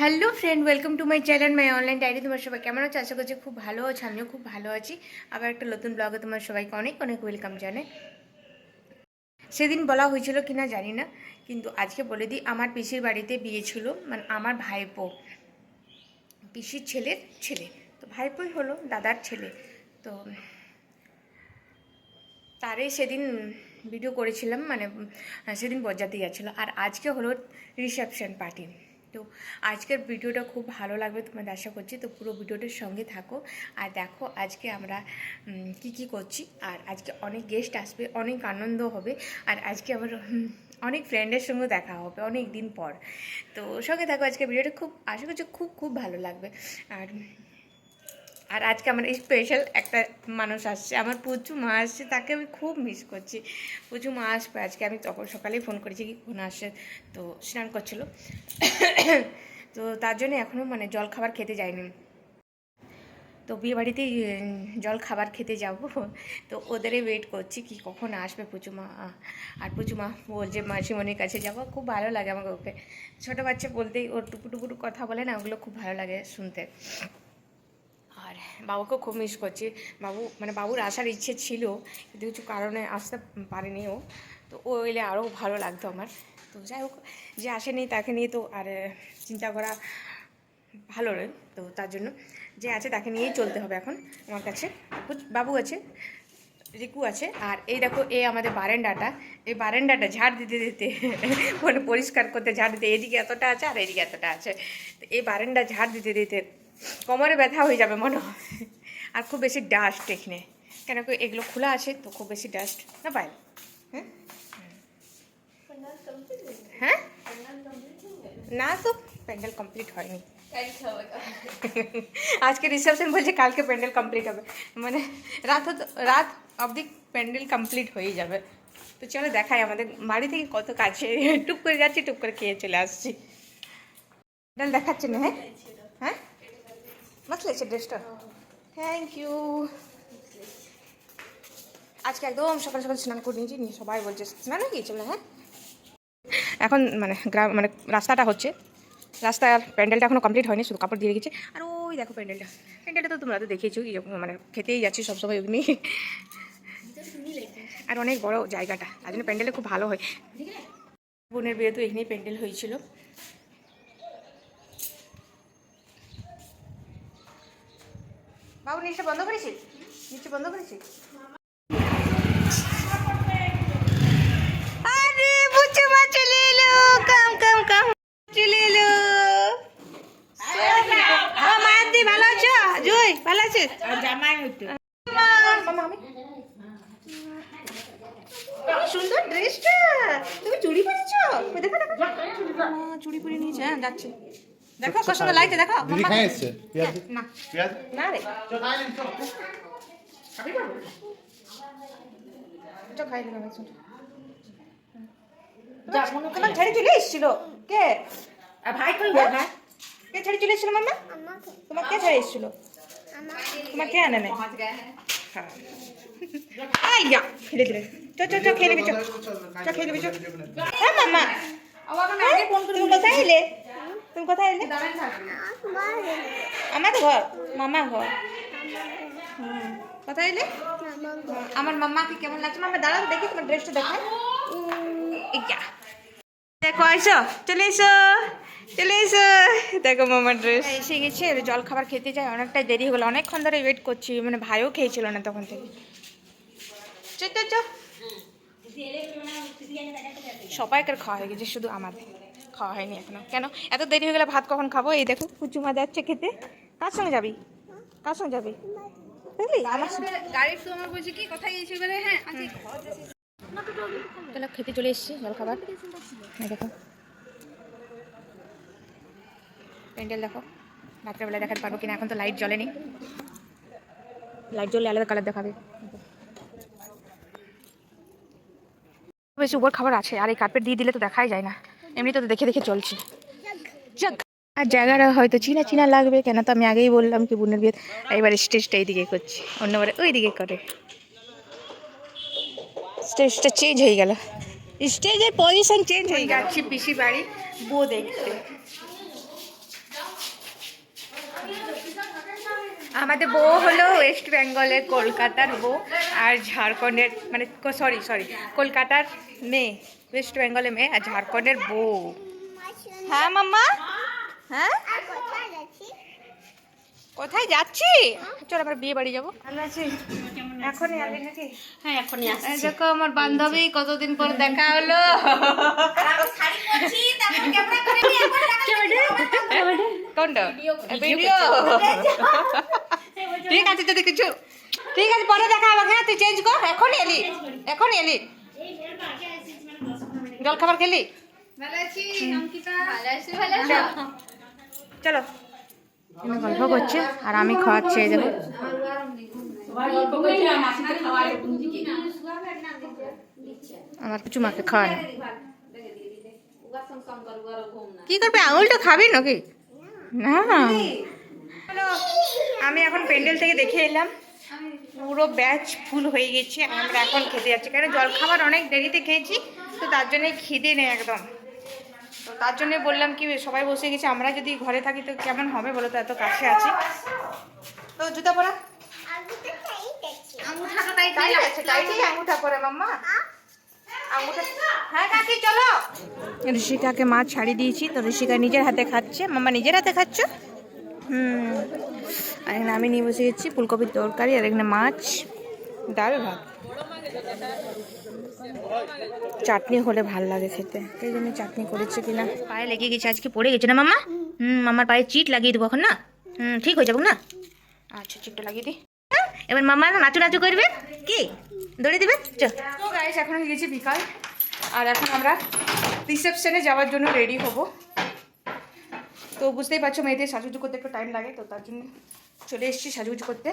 Hello friend, welcome to my channel my online diary. তোমার সবাই কেমন আছো? আশা করছি খুব ভালো আছো। আমিও খুব ভালো আছি। আবার একটা নতুন ব্লগে তোমার সবাইকে অনেক অনেক ওয়েলকাম জানাই। সেদিন বলা হয়েছিল কিনা জানি না, কিন্তু আজকে বলে দিই, আমার পিসির বাড়িতে বিয়ে ছিল, মানে আমার ভাইপো, পিসির ছেলের ছেলে। তো ভাইপোই হলো দাদার ছেলে। তো তারই সেদিন ভিডিও করেছিলাম, মানে সেদিন বরযাত্রী যাচ্ছিলো। আর আজকে হলো রিসেপশন পার্টি। তো আজকের ভিডিওটা খুব ভালো লাগবে তোমাদের আশা করছি। তো পুরো ভিডিওটার সঙ্গে থাকো আর দেখো আজকে আমরা কি করছি। আর আজকে অনেক গেস্ট আসবে, অনেক আনন্দ হবে। আর আজকে আমার অনেক ফ্রেন্ডের সঙ্গে দেখা হবে অনেক দিন পর। তো সঙ্গে থাকো, আজকে ভিডিওটা খুব আশা করছি খুব খুব ভালো লাগবে। আর আর আজকে আমার স্পেশাল একটা মানুষ আসছে, আমার পুচু মা আসছে, তাকে আমি খুব মিস করছি। পুচু মা আসবে আজকে, আমি তখন সকালেই ফোন করেছি কি ফোন আসছে, তো স্নান করছিল। তো তার জন্য এখনও মানে জল খাবার খেতে যায়নি। তো বিয়ে বাড়িতেই জল খাবার খেতে যাব। তো ওদেরই ওয়েট করছি কি কখন আসবে পুচুমা। আর পুচুমা বলছে মাসিমণির কাছে যাবো, খুব ভালো লাগে আমাকে ওকে। ছোটো বাচ্চা বলতেই ওর টুকু টুকুটু কথা বলে না, ওগুলো খুব ভালো লাগে শুনতে। আর বাবুকেও খুব মিস করছি। বাবুর আসার ইচ্ছে ছিল, কিন্তু কিছু কারণে আসতে পারেনি ও। তো ও এলে আরও ভালো লাগতো আমার। তো যাই হোক, যে আসেনি তাকে নিয়ে তো আর চিন্তা করা ভালো নয়। তো তার জন্য যে আছে তাকে নিয়েই চলতে হবে এখন। আমার কাছে বাবু আছে, রিকু আছে। আর এই দেখো, এই আমাদের বারান্দাটা, এই বারান্দাটা ঝাড় দিতে দিতে মানে পরিষ্কার করতে ঝাড় দিতে, এদিকে এতটা আছে আর এদিকে এতটা আছে। তো এই বারান্দা ঝাড় দিতে দিতে কোমরে ব্যথা হয়ে যাবে মনে হয়। আর খুব বেশি ডাস্ট এখানে, কেন কি এগুলো খোলা আছে তো খুব বেশি ডাস্ট না পাই। হ্যাঁ হ্যাঁ, না তো প্যান্ডেল কমপ্লিট হয়নি। আজকে রিসেপশন বলছে কালকে প্যান্ডেল কমপ্লিট হবে, মানে রাত অবধি প্যান্ডেল কমপ্লিট হয়ে যাবে। তো চলো দেখাই আমাদের বাড়ি থেকে কত কাছে, টুক করে যাচ্ছি, টুক করে খেয়ে চলে আসছি। প্যান্ডেল দেখাচ্ছে না? হ্যাঁ হ্যাঁ, মস্ত লাগছে ড্রেসটা, থ্যাংক ইউ। আজকে একদম সকাল সকাল স্নান করে নিয়েছি, নিয়ে সবাই বলছে স্নান হয়ে গিয়েছিল। হ্যাঁ, এখন মানে গ্রাম মানে রাস্তাটা হচ্ছে, রাস্তার প্যান্ডেলটা এখনও কমপ্লিট হয়নি, শুধু কাপড় দিয়ে রেখেছে। আর ওই দেখো প্যান্ডেলটা তো তোমরা তো দেখেছো, মানে খেতেই যাচ্ছি সবসময় অগ্নি। আর অনেক বড় জায়গাটা, তার জন্য প্যান্ডেলটা খুব ভালো হয়। বোনের বিয়ে তো এখানেই প্যান্ডেল হয়েছিল। বাবু নিচে বন্ধ করেছি, নিচে বন্ধ করেছি। আরে বুচু মা চলে এলো, কাম কাম কাম চলে এলো। মায়ের দি ভালো আছো? জয় ভালো আছে? জামাই হইতো সুন্দর ড্রেসটা, তুমি চুড়ি পরেছো? দেখো দেখো, চুড়ি পরে নিয়েছে। হ্যাঁ যাচ্ছে, দেখো কত সুন্দর লাগছে। দেখো দিদি খাই এসছে না পেঁয়াজ না রে, খাই দিলাম একটু। তোমার ছেড়ে চলে এসেছিল কে? ভাই কই ভাই? কে ছেড়ে চলে এসেছিল মাম্মা? তোমার কে ছেড়ে এসেছিল? তোমার কে আনে নাই? হ্যাঁ আইয়া খেলে দিলে। চ খেয়ে নেবে, চ খেয়ে নেবে। হ্যাঁ মাম্মা, তুমি কোথায় এলে? তুমি কোথায় এলে? আমার ঘর, মামা ঘর। কোথায় এলে? আমার মাম্মাকে কেমন লাগছে? মাম্মা দাঁড়াও দেখি তোমার ড্রেসটা দেখায়। দেখো আইসো, চলে এসো চলে এসো, দেখো মামার ড্রেস। এসে গেছে, জল খাবার খেতে যায়, অনেকটাই দেরি হয়ে গেলো, অনেকক্ষণ ধরে ওয়েট করছি, মানে ভাইও খেয়েছিল না তখন থেকে। চ সবাইকার খাওয়া হয়ে গেছে, শুধু আমাদের খাওয়া হয়নি এখনো। কেন এত দেরি হয়ে গেলে ভাত কখন খাবো? এই দেখো কুচুমা যাচ্ছে খেতে। কার সঙ্গে যাবি? কার সঙ্গে যাবি? বুঝলি আমার গাড়ির তো আমার বলছি কি কোথায় গিয়েছি বলে। হ্যাঁ চলো খেতে চলে এসেছি জল খাবার। দেখো প্যান্ডেল দেখো, রাত্রেবেলা দেখাতে পারবো কিনা, এখন তো লাইট জ্বলেনি, লাইট জ্বললে আলাদা কালার দেখাবে। বেশি উপর খাবার আছে, আর এই কার্পেট দিয়ে দিলে তো দেখাই যায় না, এমনি তো দেখে দেখে চলছে। আর জায়গাটা হয়তো চিনা চিনা লাগবে, কেন তো আমি আগেই বললাম কি বোনের বিয়ে। এবার স্টেজটা এইদিকে করছি, অন্যবারে ওই দিকে করে। স্টেজটা চেঞ্জ হয়ে গেল, স্টেজের পজিশন চেঞ্জ হয়ে যাচ্ছে। পিসি বাড়ি বউ দেখতে, আমাদের বউ হলো ওয়েস্ট বেঙ্গলের কলকাতার বউ, আর ঝাড়খণ্ডের মানে সরি কলকাতার মেয়ে, ওয়েস্ট বেঙ্গলের মেয়ে আর ঝাড়খণ্ডের বউ। হ্যাঁ মাম্মা, হ্যাঁ কোথায় যাচ্ছি? চল আমরা বিয়ে বাড়ি যাবো। ভালো আছি? এখনই আলি নাকি? হ্যাঁ এখনই আসছি। দেখো আমার বান্ধবী, কতদিন পর দেখা হলো। কোনটা ভিডিও? ঠিক আছে যদি কিছু, ঠিক আছে পরে দেখা হবে। হ্যাঁ তুই চেঞ্জ কর, এখনই এলি, এখনই এলি। জল খাবার খেলি? চলো গল্প করছে আর আমি খাওয়াচ্ছি। এই দেখো আমার কিছু মাকে খাওয়া না। কি করবে, আঙুলটা খাবি নাকি? না আমি এখন প্যান্ডেল থেকে দেখে এলাম, পুরো ব্যাচ ফুল হয়ে গেছে। আমরা এখন খেতে যাচ্ছি, কেন জল খাবার অনেক দেরিতে খেয়েছি, তো তার জন্যই খিদে নেই একদম। তো তার জন্য বললাম কি সবাই বসে গেছে, আমরা যদি ঘরে থাকি তো কেমন হবে বলো তো, এত কাছে আছি। তো জুতা পরা আঙুঠা পরে মাম্মা, আঙুঠা। হ্যাঁ কাকি চলো। ঋষিকাকে মাছ ছাড়িয়ে দিয়েছি, তো ঋষিকা নিজের হাতে খাচ্ছে। মাম্মা নিজের হাতে খাচ্ছ? আর এখানে আমি নিয়ে বসে গেছি ফুলকপির তরকারি, আর এখানে মাছ, ডাল, ভাত। চাটনি হলে ভাল লাগে খেতে, এই জন্য চাটনি করেছে কিনা। পায়ে লেগে গেছে, আজকে পড়ে গেছে না মাম্মা? মামার পায়ে চিট লাগিয়ে দেবো এখন না? ঠিক হয়ে যাবো না? আচ্ছা চিটটা লাগিয়ে দিই। এবার মামা নাচু নাচু করবে, কি দৌড়ে দিবে? তো গাইস এখন হয়ে গেছে বিকাল, আর এখন আমরা রিসেপশনে যাওয়ার জন্য রেডি হব। তো বুঝতেই পারছো মেয়েদের সাজুগুজু করতে একটু টাইম লাগে, তো তার জন্য চলে এসেছি সাজুগুজু করতে।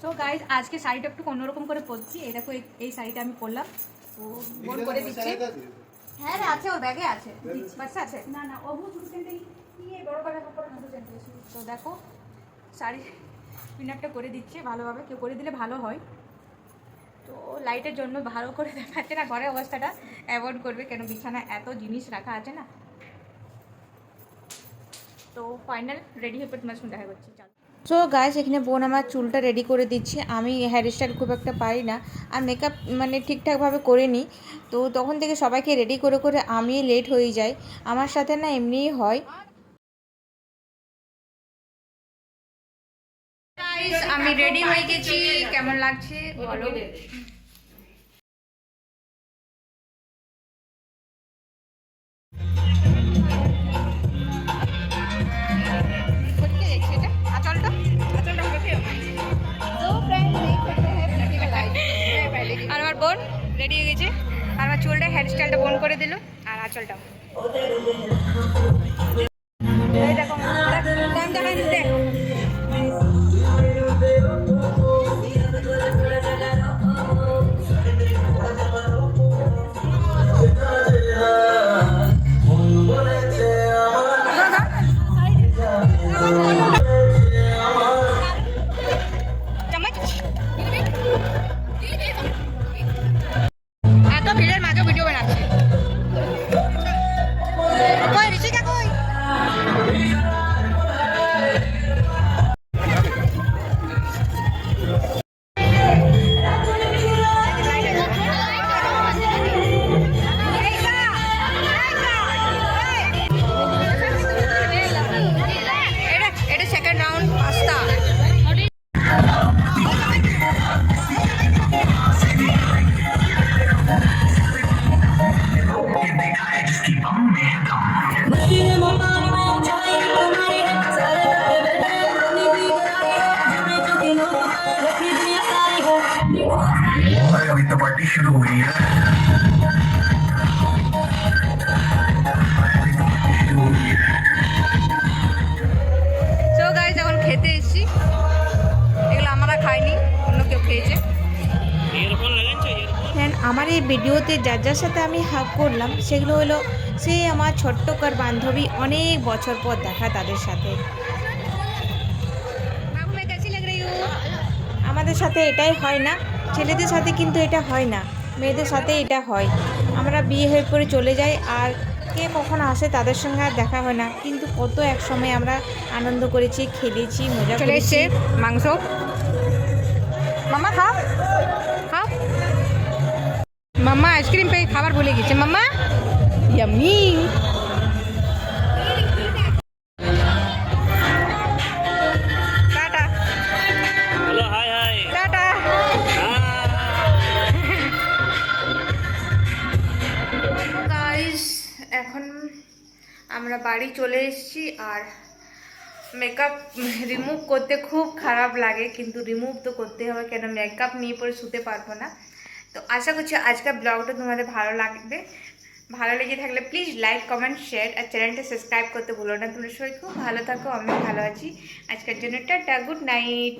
তো গাইস আজকে শাড়িটা একটু অন্যরকম করে পরছি। এই দেখো এই শাড়িটা আমি পরলাম, তো বোন করে দিচ্ছে। হ্যাঁ রে আছে, ওর ব্যাগে আছে। বাচ্চা আছে না না ও বড় করে। তো দেখো শাড়ি পিনারটা করে দিচ্ছে ভালোভাবে, কেউ করে দিলে ভালো হয়। তো লাইটের জন্য ভালো করে দেখাচ্ছে না, ঘরের অবস্থাটা অ্যাভয়েড করবে, কেন বিছানায় এত জিনিস রাখা আছে না। তো ফাইনাল রেডি হয়ে তোমার সঙ্গে দেখা করছি। সো গাইস এখানে বোন আমার চুলটা রেডি করে দিচ্ছে। আমি হেয়ার স্টাইল খুব একটা পারি না, আর মেকআপ মানে ঠিকঠাকভাবে করে নিই, তো তখন থেকে সবাইকে রেডি করে করে আমি লেট হয়ে যাই। আমার সাথে না এমনিই হয়। আমি রেডি হয়ে গেছি, কেমন লাগছে বলো? আর আমার বোন রেডি হয়ে গেছে, আর আমার চুলটা হেয়ার স্টাইলটা বোন করে দিল, আর আঁচলটাও। দেখো টাইম দেখাই দিতে। এত ভিড়ের মাঝে ভিডিও বানাচ্ছে। কই ঋষিকা কই? এটা সেকেন্ড রাউন্ড পাস্তা। अभी तो पार्टी शुरू हुई है। সো গাইস এখন খেতে এসেছি, এগুলো আমরা খাইনি, অন্য কেউ খেয়েছে। আমার এই ভিডিওতে যার যার সাথে আমি হাগ করলাম সেগুলো হলো সে আমার ছোট্টকার বান্ধবী, অনেক বছর পর দেখা তাদের সাথে। আমাদের সাথে এটাই হয় না, ছেলেদের সাথে কিন্তু এটা হয় না, মেয়েদের সাথে এটা হয়। আমরা বিয়ে হয়ে পরে চলে যাই, আর কে কখন আসে তাদের সঙ্গে আর দেখা হয় না, কিন্তু কত এক সময় আমরা আনন্দ করেছি, খেলেছি, মজা চলে করেছি। এসছে মাংস। মাম্মা খাও খাও। মাম্মা আইসক্রিম পেয়ে খাবার ভুলে গেছে। Mamma yummy. Tata hello, hi hi. Tata. Guys, এখন আমরা বাড়ি চলে এসেছি। আর মেকআপ রিমুভ করতে খুব খারাপ লাগে, কিন্তু রিমুভ তো করতে হবে, কেন মেকআপ নিয়ে পরে শুতে পারবো না। তো আশা করছি আজকের ব্লগটা তোমাদের ভালো লাগবে। ভালো লেগে থাকলে প্লিজ লাইক, কমেন্ট, শেয়ার আর চ্যানেলটা সাবস্ক্রাইব করতে ভুলো না। তোমরা সবাই খুব ভালো থাকো, আমি ভালো আছি। আজকের জন্য টাটা, গুড নাইট।